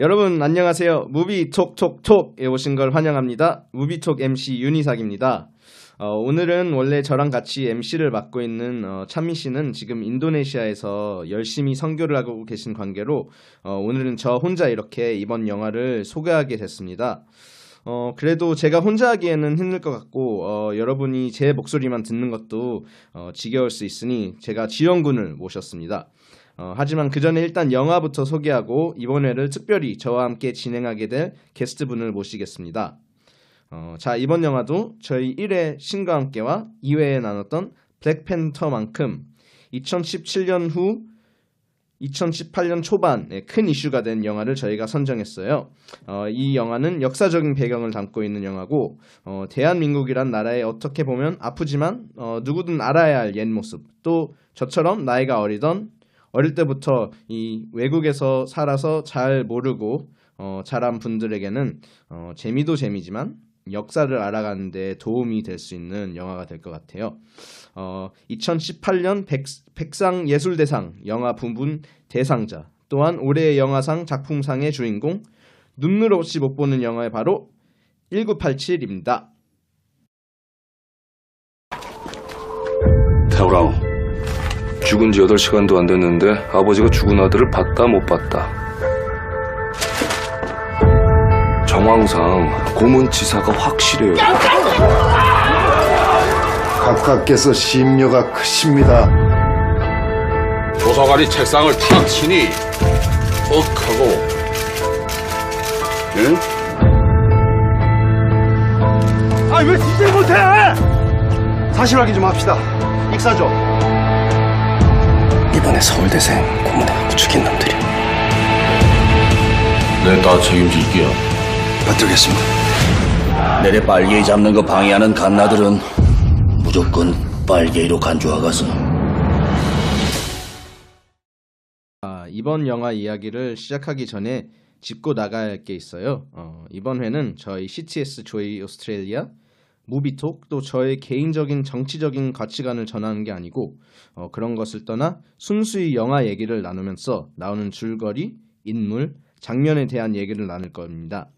여러분 안녕하세요. 무비톡톡톡에 오신 걸 환영합니다. 무비톡 MC 윤희삭입니다. 오늘은 원래 저랑 같이 MC를 맡고 있는 찬미 씨는 지금 인도네시아에서 열심히 선교를 하고 계신 관계로 오늘은 저 혼자 이렇게 이번 영화를 소개하게 됐습니다. 그래도 제가 혼자 하기에는 힘들 것 같고 여러분이 제 목소리만 듣는 것도 지겨울 수 있으니 제가 지원군을 모셨습니다. 하지만 그 전에 일단 영화부터 소개하고 이번 회를 특별히 저와 함께 진행하게 될 게스트분을 모시겠습니다. 자, 이번 영화도 저희 1회 신과 함께와 2회에 나눴던 블랙팬터만큼 2017년 후 2018년 초반에 큰 이슈가 된 영화를 저희가 선정했어요. 이 영화는 역사적인 배경을 담고 있는 영화고 대한민국이란 나라에 어떻게 보면 아프지만 누구든 알아야 할 옛 모습, 또 저처럼 나이가 어릴 때부터 이 외국에서 살아서 잘 모르고 자란 분들에게는 재미도 재미지만 역사를 알아가는 데 도움이 될 수 있는 영화가 될 것 같아요. 2018년 백상예술대상 영화 부문 대상자, 또한 올해의 영화상 작품상의 주인공, 눈물 없이 못 보는 영화의 바로 1987입니다. 태우랑, 죽은 지 8시간도 안 됐는데 아버지가 죽은 아들을 봤다 못 봤다. 정황상 고문치사가 확실해요. 각하께서 심려가 크십니다. 도서관이 책상을 탁 치니 억 하고, 응? 아니 왜 진짜 못해? 사실 확인 좀 합시다. 익사죠. 이번에 서울대생 고문해갖고 죽인 놈들이. 내 다 책임질게요. 받들겠습니다. 내래 빨개이 잡는 거 방해하는 갓나들은 무조건 빨개이로 간주하가서. 이번 영화 이야기를 시작하기 전에 짚고 나가야 할 게 있어요. 이번 회는 저희 CTS 조이 오스트레일리아 무비톡, 또 저의 개인적인 정치적인 가치관을 전하는 게 아니고 그런 것을 떠나 순수히 영화 얘기를 나누면서 나오는 줄거리, 인물, 장면에 대한 얘기를 나눌 겁니다.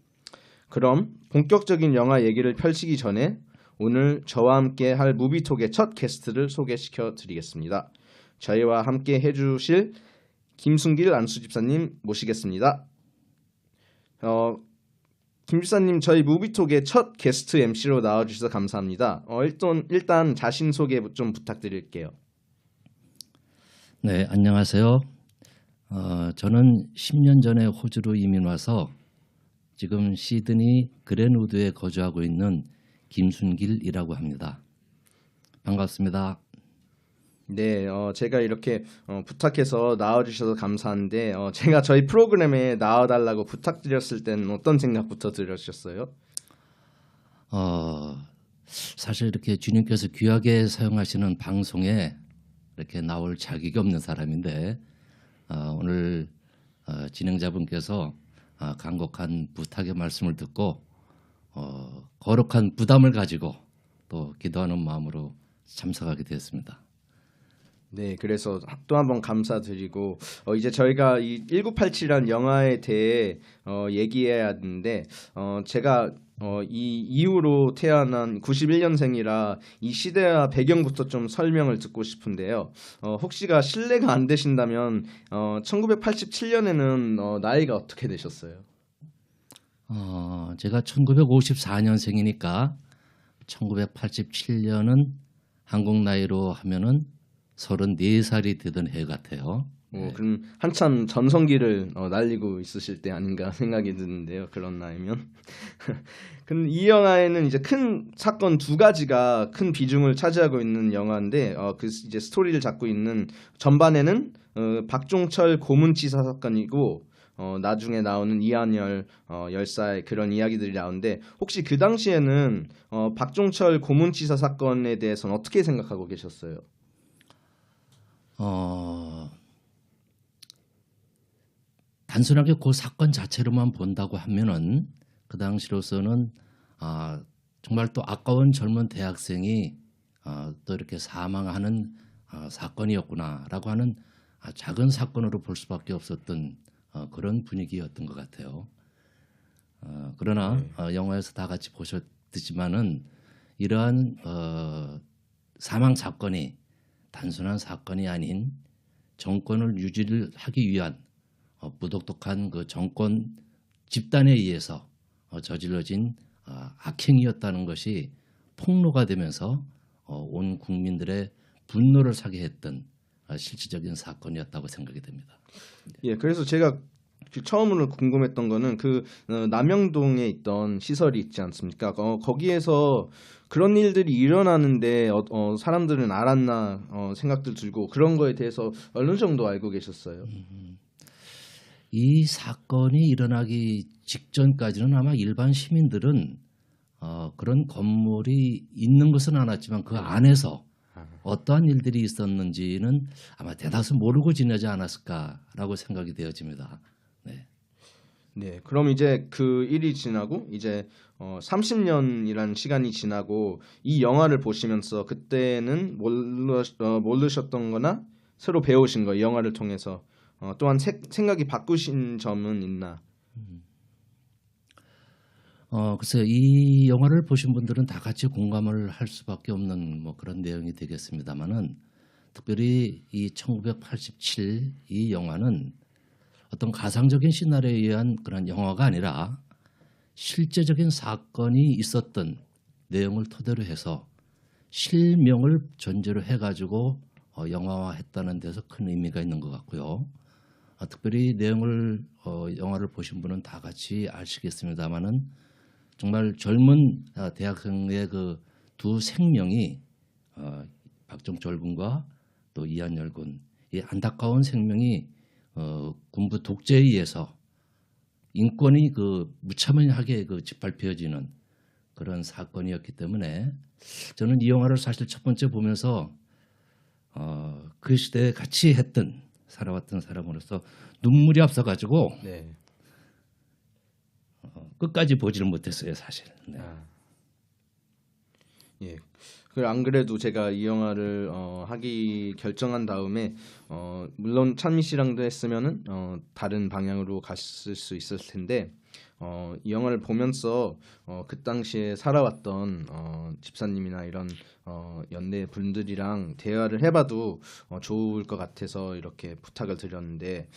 그럼 본격적인 영화 얘기를 펼치기 전에 오늘 저와 함께 할 무비톡의 첫 게스트를 소개시켜 드리겠습니다. 저희와 함께 해주실 김순길 안수집사님 모시겠습니다. 김 집사님, 저희 무비톡의 첫 게스트 MC로 나와주셔서 감사합니다. 일단 자신 소개 좀 부탁드릴게요. 네, 안녕하세요. 저는 10년 전에 호주로 이민 와서 지금 시드니 그랜우드에 거주하고 있는 김순길이라고 합니다. 반갑습니다. 네, 제가 이렇게 부탁해서 나와주셔서 감사한데 제가 저희 프로그램에 나와달라고 부탁드렸을 때는 어떤 생각부터 들으셨어요? 사실 이렇게 주님께서 귀하게 사용하시는 방송에 이렇게 나올 자격이 없는 사람인데 오늘 진행자분께서 간곡한 부탁의 말씀을 듣고 거룩한 부담을 가지고 또 기도하는 마음으로 참석하게 되었습니다. 네, 그래서 또 한 번 감사드리고 이제 저희가 이 1987이라는 영화에 대해 얘기해야 하는데 제가 이 이후로 태어난 91년생이라 이 시대와 배경부터 좀 설명을 듣고 싶은데요. 혹시가 실례가 안 되신다면 1987년에는 나이가 어떻게 되셨어요? 제가 1954년생이니까 1987년은 한국 나이로 하면은 34살이 되던 해 같아요. 그럼 한참 전성기를 날리고 있으실 때 아닌가 생각이 드는데요. 그런 나이면. 근데 이 영화에는 이제 큰 사건 두 가지가 큰 비중을 차지하고 있는 영화인데 그 이제 스토리를 잡고 있는 전반에는 박종철 고문치사 사건이고 나중에 나오는 이한열 열사의 그런 이야기들이 나오는데 혹시 그 당시에는 박종철 고문치사 사건에 대해서는 어떻게 생각하고 계셨어요? 단순하게 그 사건 자체로만 본다고 하면은 그 당시로서는 정말 또 아까운 젊은 대학생이 또 이렇게 사망하는 사건이었구나라고 하는 작은 사건으로 볼 수밖에 없었던 그런 분위기였던 것 같아요. 그러나 영화에서 다 같이 보셨지만은 이러한 사망 사건이 단순한 사건이 아닌 정권을 유지를 하기 위한 무독독한 그 정권 집단에 의해서 저질러진 악행이었다는 것이 폭로가 되면서 온 국민들의 분노를 사게 했던 실질적인 사건이었다고 생각이 됩니다. 예, 그래서 제가 처음으로 궁금했던 거는 그 남영동에 있던 시설이 있지 않습니까? 거기에서 그런 일들이 일어나는데 사람들은 알았나 생각들 들고 그런 거에 대해서 어느 정도 알고 계셨어요? 이 사건이 일어나기 직전까지는 아마 일반 시민들은 그런 건물이 있는 것은 알았지만 그 안에서 어떠한 일들이 있었는지는 아마 대다수 모르고 지내지 않았을까라고 생각이 되어집니다. 네. 네, 그럼 이제 그 일이 지나고 이제 30년이라는 시간이 지나고 이 영화를 보시면서 그때는 모르셨던 거나 새로 배우신 거, 이 영화를 통해서 또한 생각이 바꾸신 점은 있나? 글쎄요. 이 영화를 보신 분들은 다 같이 공감을 할 수밖에 없는 뭐 그런 내용이 되겠습니다만은 특별히 이 1987 이 영화는 어떤 가상적인 시나리오에 의한 그런 영화가 아니라 실제적인 사건이 있었던 내용을 토대로 해서 실명을 전제로 해가지고 영화화했다는 데서 큰 의미가 있는 것 같고요. 특별히 내용을 영화를 보신 분은 다 같이 아시겠습니다만은 정말 젊은 대학생의 그 두 생명이 박정철 군과 또 이한열 군, 이 안타까운 생명이 군부 독재에 의해서 인권이 그 무참하게 그 짓밟혀지는 그런 사건이었기 때문에 저는 이 영화를 사실 첫 번째 보면서 그 시대에 같이 살아왔던 사람으로서 눈물이 앞서가지고 네. 끝까지 보지를 못했어요, 사실. 네. 예. 안 그래도 제가 이 영화를 하기 결정한 다음에 물론 찬미 씨랑도 했으면은 다른 방향으로 갔을 수 있었을 텐데 이 영화를 보면서 그 당시에 살아왔던 집사님이나 이런 연대 분들이랑 대화를 해봐도 좋을 것 같아서 이렇게 부탁을 드렸는데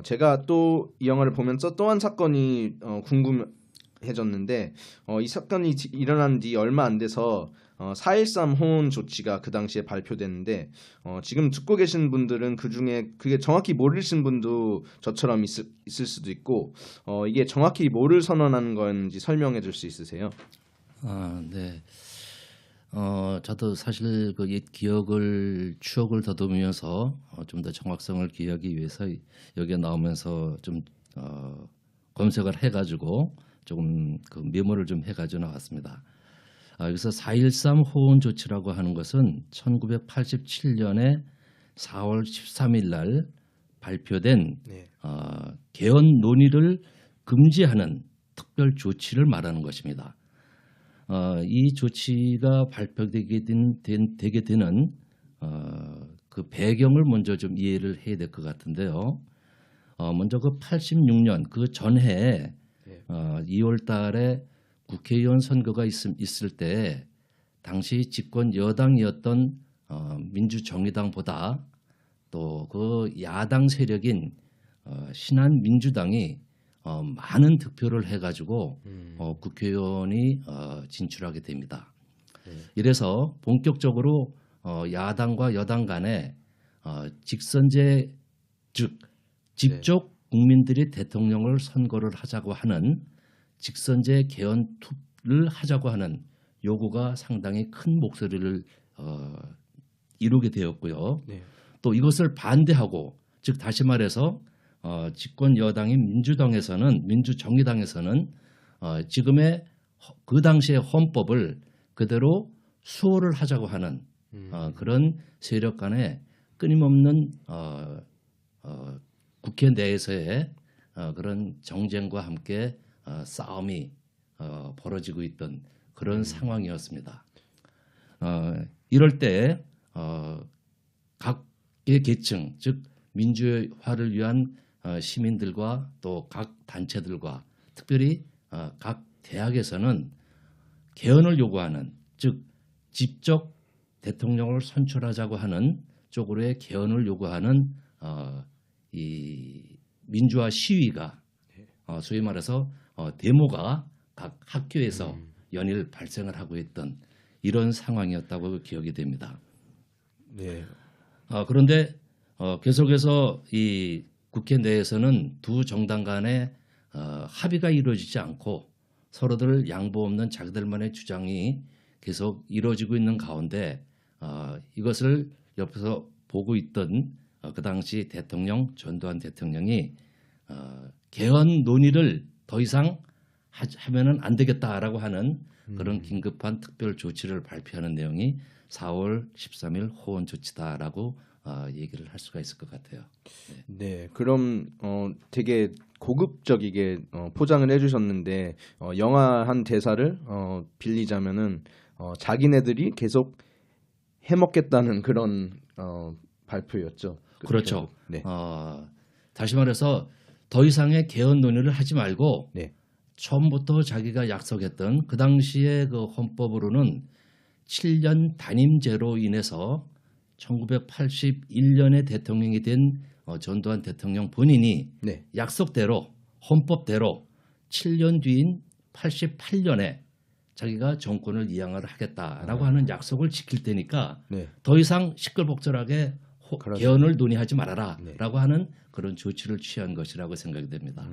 제가 또 이 영화를 보면서 또 한 사건이 궁금해졌는데 이 사건이 일어난 뒤 얼마 안 돼서 4.13 호원 조치가 그 당시에 발표됐는데 지금 듣고 계신 분들은 그중에 그게 정확히 모르신 분도 저처럼 있을 수도 있고 이게 정확히 뭐를 선언하는 건지 설명해 줄 수 있으세요? 네. 저도 사실 그 옛 추억을 더듬으면서 좀 더 정확성을 기하기 위해서 여기에 나오면서 좀 검색을 해가지고 조금 그 메모를 좀 해가지고 나왔습니다. 여기서 4.13 호원 조치라고 하는 것은 1987년에 4월 13일 날 발표된 네. 개헌 논의를 금지하는 특별 조치를 말하는 것입니다. 이 조치가 발표되게 되는 그 배경을 먼저 좀 이해를 해야 될 것 같은데요. 먼저 그 86년 그 전해에 2월 달에 국회의원 선거가 있을 때 당시 집권 여당이었던 민주정의당보다 또 그 야당 세력인 신한민주당이 많은 득표를 해가지고 국회의원이 진출하게 됩니다. 이래서 본격적으로 야당과 여당 간에 직선제 즉 직접 국민들이 대통령을 선거를 하자고 하는 직선제 개헌을 하자고 하는 요구가 상당히 큰 목소리를 이루게 되었고요. 네. 또 이것을 반대하고 즉 다시 말해서 집권 여당인 민주정의당에서는 지금의 그 당시의 헌법을 그대로 수호를 하자고 하는 그런 세력 간의 끊임없는 국회 내에서의 그런 정쟁과 함께 싸움이 벌어지고 있던 그런 상황이었습니다. 이럴 때 각계 계층 즉 민주화를 위한 시민들과 또 각 단체들과 특별히 각 대학에서는 개헌을 요구하는, 즉 직접 대통령을 선출하자고 하는 쪽으로의 개헌을 요구하는 이 민주화 시위가 소위 말해서 데모가 각 학교에서 연일 발생을 하고 있던 이런 상황이었다고 기억이 됩니다. 네. 그런데 계속해서 이 국회 내에서는 두 정당 간의 합의가 이루어지지 않고 서로들 양보 없는 자기들만의 주장이 계속 이루어지고 있는 가운데 이것을 옆에서 보고 있던 그 당시 대통령 전두환 대통령이 개헌 논의를 더 이상 하면은 안 되겠다라고 하는 그런 긴급한 특별 조치를 발표하는 내용이 4월 13일 호원 조치다라고 얘기를 할 수가 있을 것 같아요. 네, 그럼 되게 고급적이게 포장을 해주셨는데 영화 한 대사를 빌리자면은 자기네들이 계속 해먹겠다는 그런 발표였죠. 그렇죠. 네. 다시 말해서 더 이상의 개헌 논의를 하지 말고 네. 처음부터 자기가 약속했던 그 당시에 그 헌법으로는 7년 단임제로 인해서 1981년에 대통령이 된 전두환 대통령 본인이 네. 약속대로 헌법대로 7년 뒤인 88년에 자기가 정권을 이양을 하겠다라고 하는 약속을 지킬 테니까 네. 더 이상 시끌벅적하게 그렇죠. 개헌을 논의하지 말아라라고 네. 하는 그런 조치를 취한 것이라고 생각이 됩니다.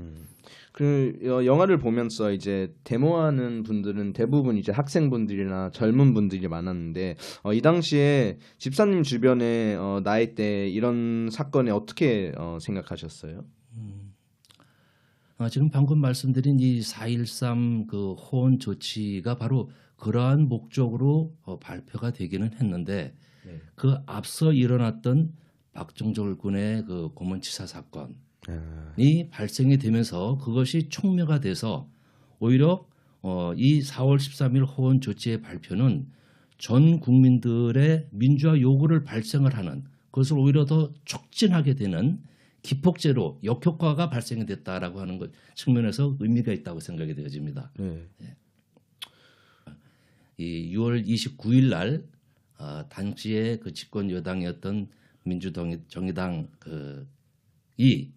그 영화를 보면서 이제 데모하는 분들은 대부분 이제 학생분들이나 젊은 분들이 많았는데 이 당시에 집사님 주변에 나이대 이런 사건에 어떻게 생각하셨어요? 지금 방금 말씀드린 이 4.13 그 호원 조치가 바로 그러한 목적으로 발표가 되기는 했는데 네. 그 앞서 일어났던 박정절 군의 그 고문치사 사건이 발생이 되면서 그것이 촉매가 돼서 오히려 이 4월 13일 호원 조치의 발표는 전 국민들의 민주화 요구를 발생을 하는 그것을 오히려 더 촉진하게 되는 기폭제로 역효과가 발생이 됐다라고 하는 것 측면에서 의미가 있다고 생각이 되어집니다. 네. 이 6월 29일 날 당시의 그 집권 여당이었던 민주정의당 이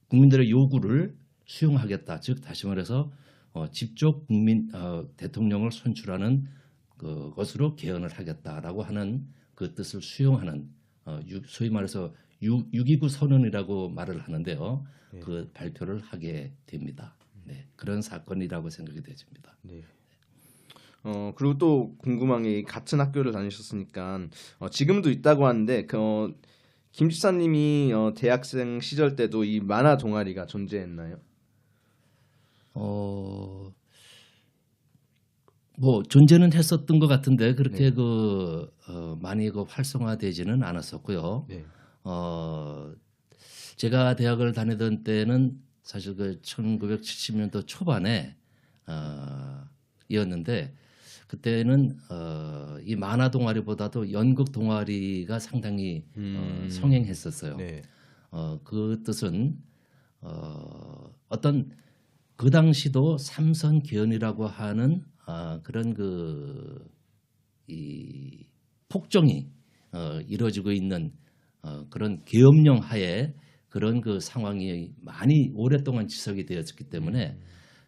국민들의 요구를 수용하겠다. 즉 다시 말해서 직접 대통령을 선출하는 것으로 개헌을 하겠다라고 하는 그 뜻을 수용하는 소위 말해서 6.29 선언이라고 말을 하는데요. 네. 그 발표를 하게 됩니다. 네, 그런 사건이라고 생각이 되집니다. 네. 그리고 또 궁금한 게 같은 학교를 다니셨으니까 지금도 있다고 하는데 김 집사님이 대학생 시절 때도 이 만화 동아리가 존재했나요? 뭐 존재는 했었던 것 같은데 그렇게 네. 많이 활성화되지는 않았었고요. 네. 제가 대학을 다니던 때는 사실 1970년도 초반에 이었는데 그때는 이 만화 동아리보다도 연극 동아리가 상당히 성행했었어요. 네. 그 뜻은 어떤 그 당시도 삼선 개헌이라고 하는 그런 이 폭정이 이루어지고 있는 그런 계엄령 하에 그런 상황이 많이 오랫동안 지속이 되었기 때문에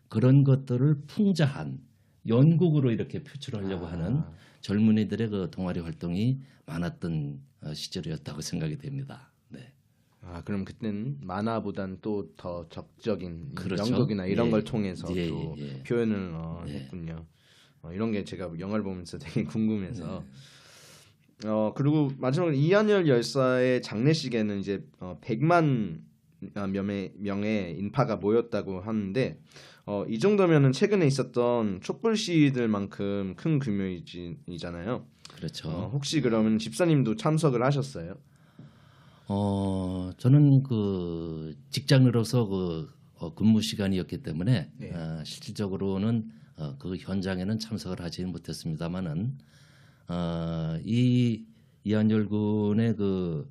그런 것들을 풍자한 연극으로 이렇게 표출하려고 하는 젊은이들의 동아리 활동이 많았던 시절이었다고 생각이 됩니다. 네. 그럼 그때는 만화보단 또 더 적적인 그렇죠. 연극이나 이런 예. 걸 통해서 예, 또 예. 표현을 예. 했군요. 이런 게 제가 영화를 보면서 되게 궁금해서. 그리고 마지막으로 이한열 열사의 장례식에는 이제 100만 명의 인파가 모였다고 하는데 이 정도면은 최근에 있었던 촛불 시위들만큼 큰 규모이잖아요. 그렇죠. 혹시 그러면 집사님도 참석을 하셨어요? 저는 직장으로서 근무 시간이었기 때문에 네. 실질적으로는 그 현장에는 참석을 하지는 못했습니다만은 이 이한열 군의 그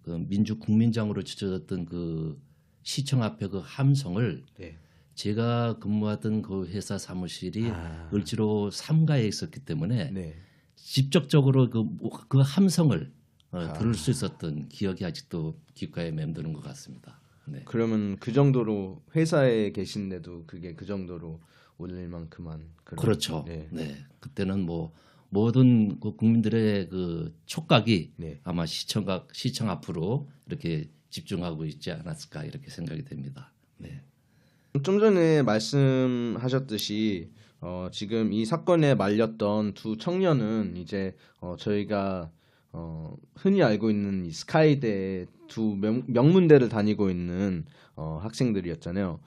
그 민주 국민장으로 지정했던 그 시청 앞에 그 함성을 네. 제가 근무하던 그 회사 사무실이 아. 을지로 3가에 있었기 때문에 네. 직접적으로 그 함성을 아. 들을 수 있었던 기억이 아직도 귓가에 맴도는 것 같습니다. 네. 그러면 그 정도로 회사에 계신데도 그게 그 정도로 울릴 만큼한 그런 그렇죠. 네. 네. 그때는 뭐 모든 그 국민들의 그 촉각이 네. 아마 시청 앞으로 이렇게 집중하고 있지 않았을까 이렇게 생각이 됩니다. 네. 좀 전에 말씀하셨듯이 지금 이 사건에 말렸던 두 청년은 이제 저희가 흔히 알고 있는 이 스카이대 두 명문대를 다니고 있는 학생들이었잖아요.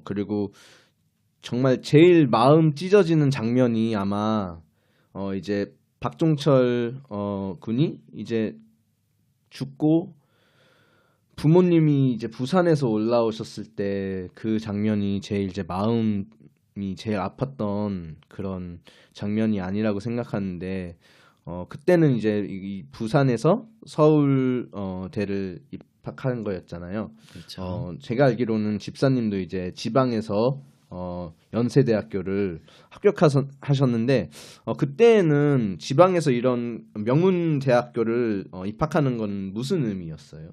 그리고 정말 제일 마음 찢어지는 장면이 아마 이제 박종철 군이 이제 죽고 부모님이 이제 부산에서 올라오셨을 때 그 장면이 제일 이제 마음이 제일 아팠던 그런 장면이 아니라고 생각하는데 그때는 이제 이 부산에서 서울 대를 입학한 거였잖아요. 그렇죠. 제가 알기로는 집사님도 이제 지방에서 연세대학교를 합격하셨는데 그때는 지방에서 이런 명문 대학교를 입학하는 건 무슨 의미였어요?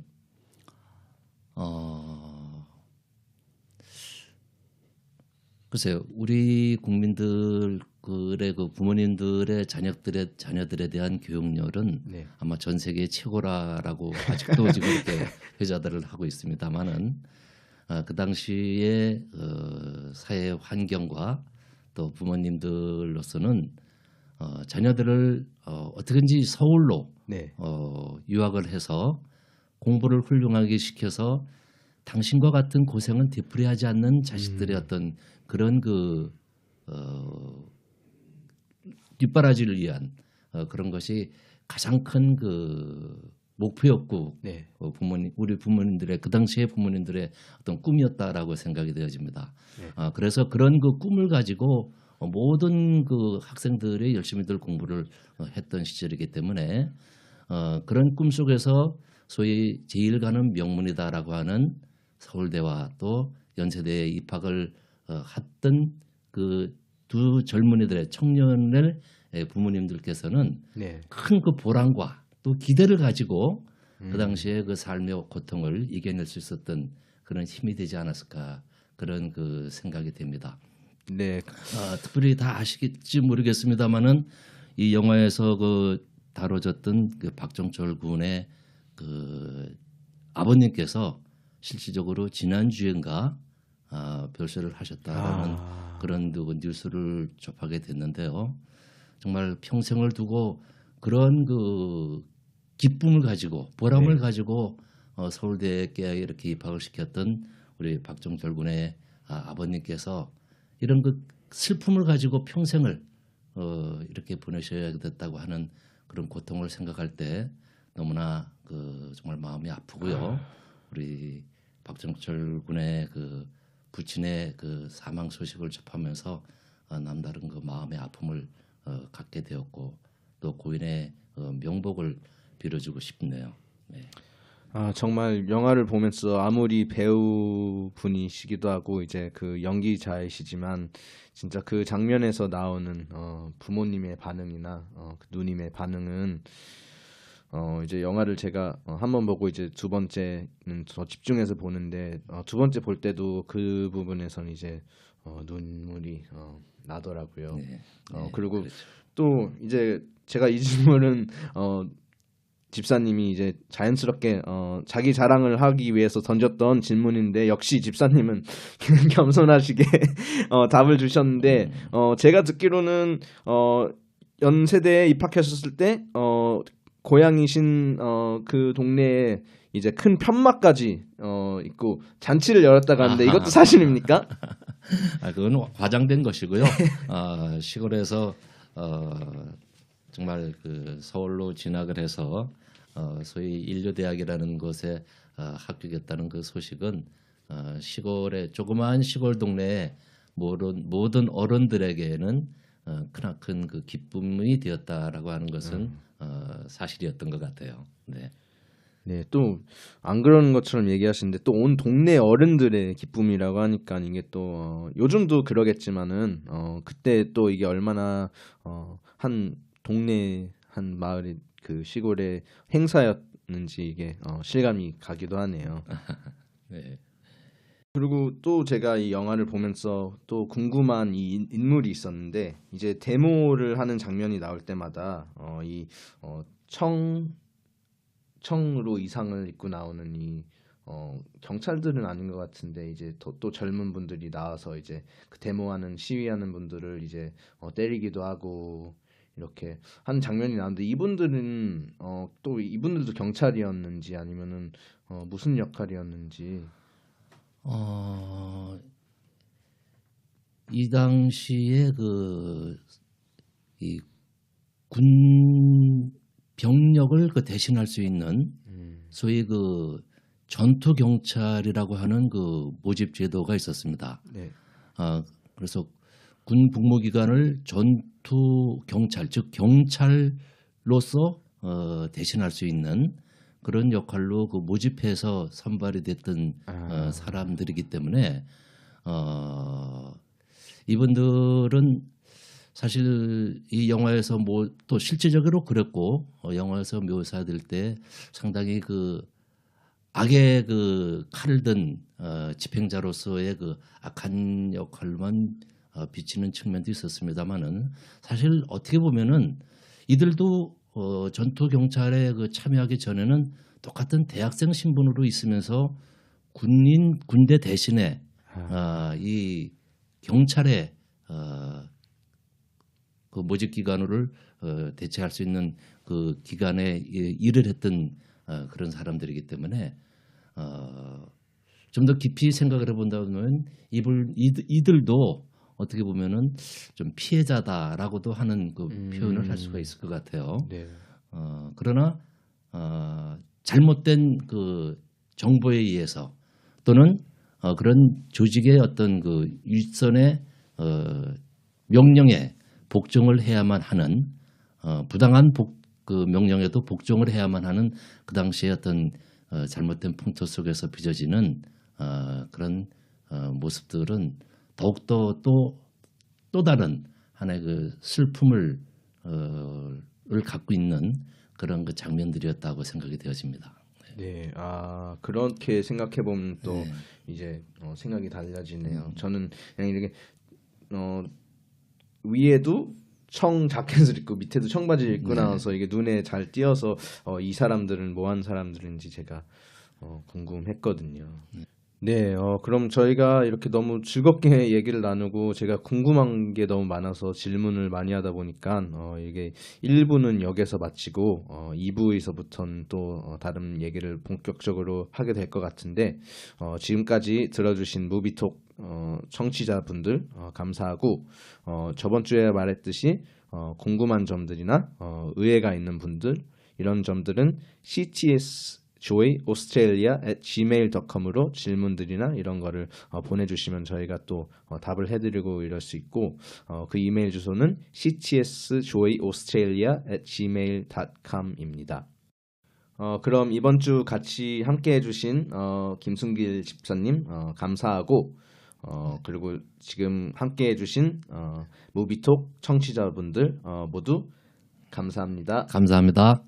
글쎄요, 우리 국민들의 그 부모님들의 자녀들에 대한 교육열은 네. 아마 전 세계 최고라라고 아직도 지금 이렇게 회자들을 하고 있습니다만은 그 당시에 사회 환경과 또 부모님들로서는 자녀들을 어떻게든지 서울로 네. 유학을 해서 공부를 훌륭하게 시켜서 당신과 같은 고생은 되풀이하지 않는 자식들의 어떤 그런 그 뒷바라지를 위한 그런 것이 가장 큰 그 목표였고 네. 우리 부모님들의 그 당시의 부모님들의 어떤 꿈이었다라고 생각이 되어집니다. 네. 그래서 그런 그 꿈을 가지고 모든 그 학생들이 열심히들 공부를 했던 시절이기 때문에 그런 꿈 속에서 소위 제일 가는 명문이다라고 하는 서울대와 또 연세대에 입학을 했던 그 두 젊은이들의 청년의 부모님들께서는 네. 큰 그 보람과 또 기대를 가지고 그 당시에 그 삶의 고통을 이겨낼 수 있었던 그런 힘이 되지 않았을까 그런 그 생각이 됩니다. 네. 특별히 다 아시겠지 모르겠습니다만은 이 영화에서 그 다뤄졌던 그 박종철 군의 그 아버님께서 실질적으로 지난주인가 별세를 하셨다라는 그런 그 뉴스를 접하게 됐는데요. 정말 평생을 두고 그런 그 기쁨을 가지고 보람을 네. 가지고 서울대에 이렇게 입학을 시켰던 우리 박종철 군의 아버님께서 이런 그 슬픔을 가지고 평생을 이렇게 보내셔야 됐다고 하는 그런 고통을 생각할 때 너무나 그 정말 마음이 아프고요. 우리 박종철 군의 그 부친의 그 사망 소식을 접하면서 남다른 그 마음의 아픔을 갖게 되었고 또 고인의 명복을 빌어주고 싶네요. 네. 정말 영화를 보면서 아무리 배우분이시기도 하고 이제 그 연기자이시지만 진짜 그 장면에서 나오는 부모님의 반응이나 그 누님의 반응은 이제 영화를 제가 한 번 보고 이제 두 번째는 더 집중해서 보는데 두 번째 볼 때도 그 부분에서는 이제 눈물이 나더라고요. 네. 그리고 그렇죠. 또 이제 제가 이 질문은 집사님이 이제 자연스럽게 자기 자랑을 하기 위해서 던졌던 질문인데 역시 집사님은 겸손하시게 답을 주셨는데 제가 듣기로는 연세대에 입학하셨을 때 고향이신 그 동네에 이제 큰 편막까지 있고 잔치를 열었다고 하는데 이것도 사실입니까? 그건 과장된 것이고요. 시골에서 정말 그 서울로 진학을 해서 소위 인류대학이라는 곳에 합격했다는 그 소식은 시골의 조그마한 시골 동네에 모든 어른들에게는 크나큰 그 기쁨이 되었다라고 하는 것은 사실이었던 것 같아요. 네. 네, 또 안 그러는 것처럼 얘기하시는데 또 온 동네 어른들의 기쁨이라고 하니까 이게 또 요즘도 그러겠지만은 그때 또 이게 얼마나 한 동네 한 마을의 그 시골의 행사였는지 이게 실감이 가기도 하네요. 네. 그리고 또 제가 이 영화를 보면서 또 궁금한 이 인물이 있었는데 이제 데모를 하는 장면이 나올 때마다 청으로 의상을 입고 나오는 이 경찰들은 아닌 것 같은데 이제 또 젊은 분들이 나와서 이제 그 데모하는 시위하는 분들을 이제 때리기도 하고 이렇게 하는 장면이 나오는데 이분들은 또 이분들도 경찰이었는지 아니면은 무슨 역할이었는지. 이 당시에 이 군 병력을 대신할 수 있는 소위 전투 경찰이라고 하는 모집 제도가 있었습니다. 네. 그래서 군 복무 기간을 전투 경찰, 즉 경찰로서 대신할 수 있는 그런 역할로 모집해서 선발이 됐던 사람들이기 때문에 이분들은 사실 이 영화에서 또 실제적으로 그랬고 영화에서 묘사될 때 상당히 악의 칼을 든 집행자로서의 악한 역할만 비치는 측면도 있었습니다만은 사실 어떻게 보면은 이들도 전투 경찰에 참여하기 전에는 똑같은 대학생 신분으로 있으면서 군대 대신에 이 경찰의 모집 기관을 대체할 수 있는 기관에 일을 했던 그런 사람들이기 때문에 좀 더 깊이 생각을 해본다면 이들도 어떻게 보면은 좀 피해자다라고도 하는 표현을 할 수가 있을 것 같아요. 네. 그러나 잘못된 정보에 의해서 또는 그런 조직의 어떤 윗선의 명령에 복종을 해야만 하는 부당한 명령에도 복종을 해야만 하는 그 당시의 어떤 잘못된 풍토 속에서 빚어지는 그런 모습들은 더욱더 또 다른 하나의 슬픔을 갖고 있는 그런 장면들이었다고 생각이 되어집니다. 네, 그렇게 생각해 보면 또 네. 이제 생각이 달라지네요. 저는 그냥 이렇게 위에도 청 자켓을 입고 밑에도 청바지를 입고 나와서 이게 눈에 잘 띄어서 이 사람들은 뭐 하는 사람들인지 제가 궁금했거든요. 네, 그럼 저희가 이렇게 너무 즐겁게 얘기를 나누고 제가 궁금한 게 너무 많아서 질문을 많이 하다 보니까 이게 1부는 여기서 마치고 2부에서부터는 또 다른 얘기를 본격적으로 하게 될 것 같은데 지금까지 들어주신 무비톡 청취자분들 감사하고 저번 주에 말했듯이 궁금한 점들이나 의외가 있는 분들 이런 점들은 ctsjoyaustralia@gmail.com으로 질문들이나 이런 거를 보내주시면 저희가 또 답을 해드리고 이럴 수 있고 그 이메일 주소는 ctsjoyaustralia@gmail.com입니다. 그럼 이번 주 같이 함께 해주신 김순길 집사님 감사하고 그리고 지금 함께 해주신 무비톡 청취자분들 모두 감사합니다. 감사합니다.